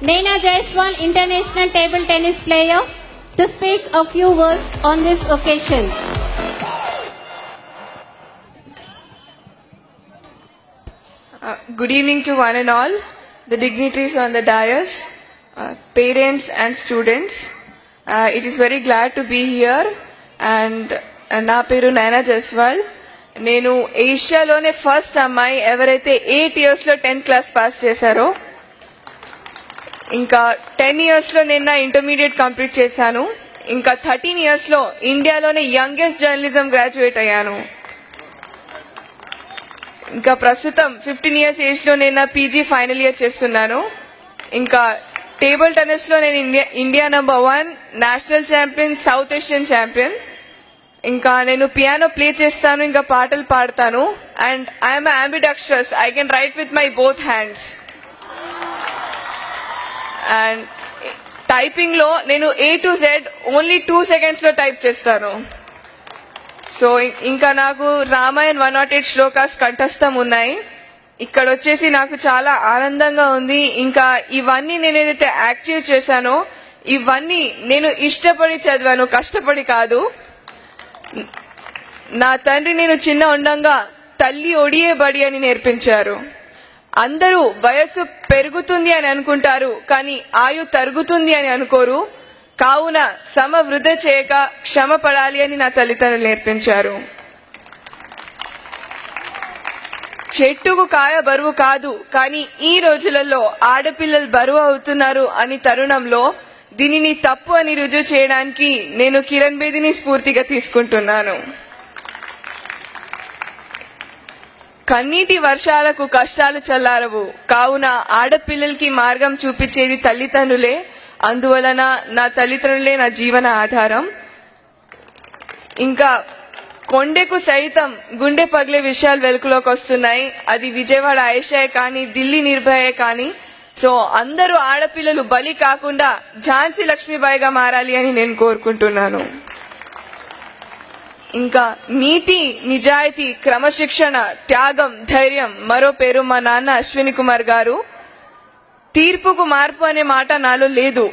Naina Jaiswal, international table tennis player, to speak a few words on this occasion. Good evening to one and all, the dignitaries on the dais, parents and students. It is very glad to be here, and na peru Naina Jaiswal. నేను ఏషియాలోనే first అమ్మాయి ఎవరైతే 8 years లో 10th class pass చేశారో, ఇంకా 10 years లో నేను నా intermediate complete చేశాను. ఇంకా 13 years లో ఇండియాలోనే యంగెస్ట్ జర్నలిజం గ్రాడ్యుయేట్ అయ్యాను. ఇంకా ప్రస్తుతం 15 years ఏజ్ లో నేను నా పీజీ ఫైనల్ ఇయర్ చేస్తున్నాను. ఇంకా టేబుల్ టెన్నిస్ లో నేను India number 1 national champion, south Asian champion. ఇంకా నేను పియానో ప్లే చేస్తాను, ఇంకా పాటలు పాడతాను. And I'm ambidextrous. I can write with my both hands. And typing లో నేను A to Z only 2 seconds లో టైప్ చేస్తాను. సో ఇంకా నాకు రామాయణ్ 108 శ్లోకాస్ కంఠస్థం ఉన్నాయి. ఇక్కడ వచ్చేసి నాకు చాలా ఆనందంగా ఉంది. ఇంకా ఇవన్నీ నేను ఏదైతే యాక్టివ్ చేశానో ఇవన్నీ నేను ఇష్టపడి చదివాను, కష్టపడి కాదు. నా తండ్రి నేను చిన్న ఉండంగా తల్లి ఒడియే బడి అని నేర్పించారు. అందరూ వయస్సు పెరుగుతుంది అని అనుకుంటారు, కానీ ఆయు తరుగుతుంది అని అనుకోరు. కావున సమ వృధ చేయక క్షమ పడాలి అని నా తల్లిదండ్రులు నేర్పించారు. చెట్టుకు కాయ బరువు కాదు, కానీ ఈ రోజులలో ఆడపిల్లలు బరువు అవుతున్నారు అని తరుణంలో దీనిని తప్పు అని రుజువు చేయడానికి నేను కిరణ్ బేదిని స్ఫూర్తిగా తీసుకుంటున్నాను. కన్నీటి వర్షాలకు కష్టాలు చల్లారవు, కావున ఆడపిల్లలకి మార్గం చూపించేది తల్లిదండ్రులే. అందువలన నా తల్లిదండ్రులే నా జీవన ఆధారం. ఇంకా కొండకు సైతం గుండె పగిలే విషయాలు వెలుగులోకి వస్తున్నాయి. అది విజయవాడ ఆయేషాయే కానీ, ఢిల్లీ నిర్భయే కానీ. సో అందరూ ఆడపిల్లలు బలి కాకుండా ఝాన్సీ లక్ష్మీబాయిగా మారాలి అని నేను కోరుకుంటున్నాను. ఇంకా నీతి, నిజాయితీ, క్రమశిక్షణ, త్యాగం, ధైర్యం మరో పేరు మా నాన్న అశ్విని కుమార్ గారు. తీర్పుకు మార్పు అనే మాట నాలో లేదు.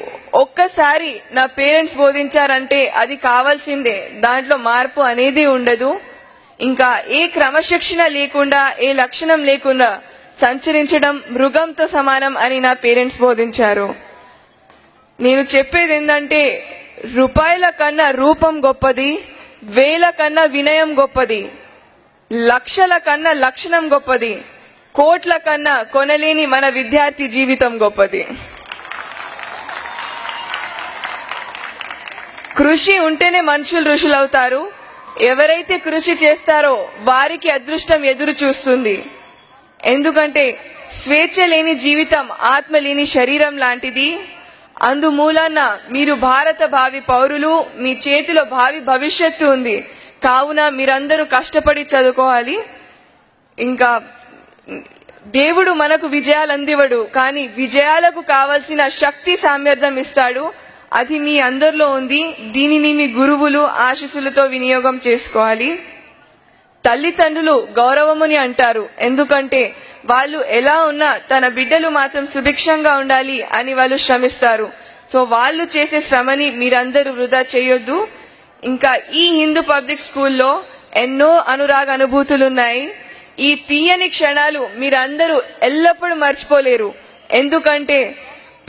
ఒక్కసారి నా పేరెంట్స్ బోధించారంటే అది కావాల్సిందే, దాంట్లో మార్పు అనేది ఉండదు. ఇంకా ఏ క్రమశిక్షణ లేకుండా, ఏ లక్షణం లేకుండా సంచరించడం మృగంతో సమానం అని నా పేరెంట్స్ బోధించారు. నేను చెప్పేది ఏంటంటే, రూపాయల కన్నా రూపం గొప్పది, వేల కన్నా వినయం గొప్పది, లక్షల కన్నా లక్షణం గొప్పది, కోట్ల కన్నా కొనలేని మన విద్యార్థి జీవితం గొప్పది. కృషి ఉంటేనే మనుషులు ఋషులవుతారు. ఎవరైతే కృషి చేస్తారో వారికి అదృష్టం ఎదురు చూస్తుంది. ఎందుకంటే స్వేచ్ఛ లేని జీవితం ఆత్మ లేని శరీరం లాంటిది. అందుమూలన మీరు భారత భావి పౌరులు, మీ చేతిలో భావి భవిష్యత్తు ఉంది. కావున మీరందరూ కష్టపడి చదువుకోవాలి. ఇంకా దేవుడు మనకు విజయాలు అందివడు, కానీ విజయాలకు కావలసిన శక్తి సామర్థ్యం ఇస్తాడు. అది మీ అందరిలో ఉంది. దీనిని మీ గురువులు ఆశీస్సులతో వినియోగం చేసుకోవాలి. తల్లిదండ్రులు గౌరవముని అంటారు, ఎందుకంటే వాళ్ళు ఎలా ఉన్నా తన బిడ్డలు మాత్రం సుభిక్షంగా ఉండాలి అని వాళ్ళు శ్రమిస్తారు. సో వాళ్ళు చేసే శ్రమని మీరందరూ వృధా చేయొద్దు. ఇంకా ఈ హిందూ పబ్లిక్ స్కూల్లో ఎన్నో అనురాగ అనుభూతులున్నాయి. ఈ తీయని క్షణాలు మీరందరూ ఎల్లప్పుడూ మర్చిపోలేరు. ఎందుకంటే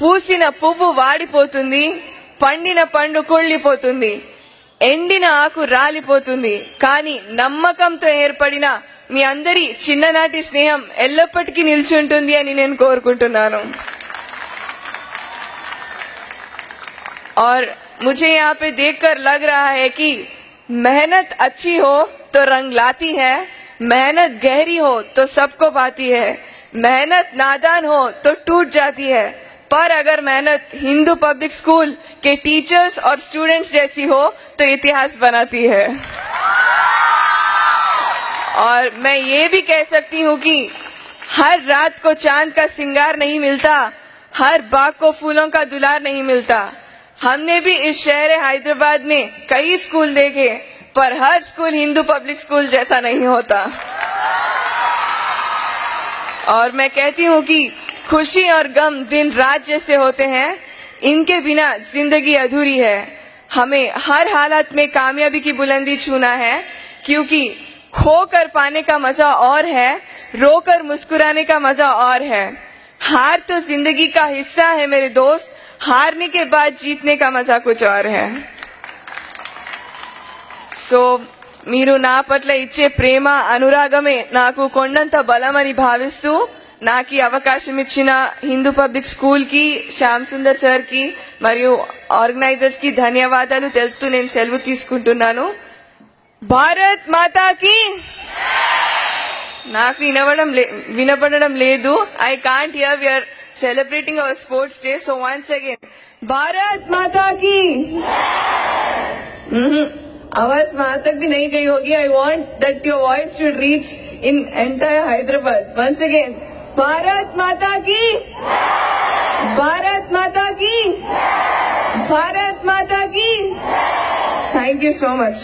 పూసిన పువ్వు వాడిపోతుంది, పండిన పండు కుళ్ళిపోతుంది, ఎండిన ఆకు రాలిపోతుంది, కానీ నమ్మకంతో ఏర్పడిన మీ అందరి చిన్ననాటి స్నేహం ఎల్లప్పటికీ నిల్చుంటుంది అని నేను కోరుకుంటున్నాను. और मुझे यहाँ पे देखकर लग रहा है कि मेहनत अच्छी हो तो रंग लाती है, मेहनत गहरी हो तो सबको पाती है, मेहनत नादान हो तो टूट जाती है, पर अगर मेहनत हिंदू पब्लिक स्कूल के टीचर्स और स्टूडेंट्स जैसी हो तो इतिहास बनाती है. और मैं ये भी कह सकती हूँ कि हर रात को चांद का सिंगार नहीं मिलता, हर बाग को फूलों का दुलार नहीं मिलता. हमने भी इस शहर हैदराबाद में कई स्कूल देखे, पर हर स्कूल हिंदू पब्लिक स्कूल जैसा नहीं होता. और मैं कहती हूँ कि खुशी और गम दिन रात जैसे होते हैं, इनके बिना जिंदगी अधूरी है। हमें हर हालत में कामयाबी की बुलंदी छूना है, क्योंकि खोकर पाने का मजा और है, रोकर मुस्कुराने का मजा और है। हार तो जिंदगी का हिस्सा है मेरे दोस्त, हारने के बाद जीतने का मजा कुछ और है। సో మీరు నా పట్ల ఇచ్చే ప్రేమ అనురాగమే నాకు కొండంత బలమని భావిస్తూ నాకు ఈ అవకాశం ఇచ్చిన హిందూ పబ్లిక్ స్కూల్ కి, శ్యామ్ సుందర్ సార్ కి మరియు ఆర్గనైజర్స్ కి ధన్యవాదాలు తెలుపుతూ నేను సెలవు తీసుకుంటున్నాను. భారత్ మాతా కి. నాకు వినపడడం లేదు. I can't hear. We are celebrating our sports day. So once again Bharat Mata की. आवाज वहां तक भी नहीं गई होगी. I want that your voice should reach in entire Hyderabad. Once again Bharat Mata की. भारत माता की. भारत माता की. Thank you so much.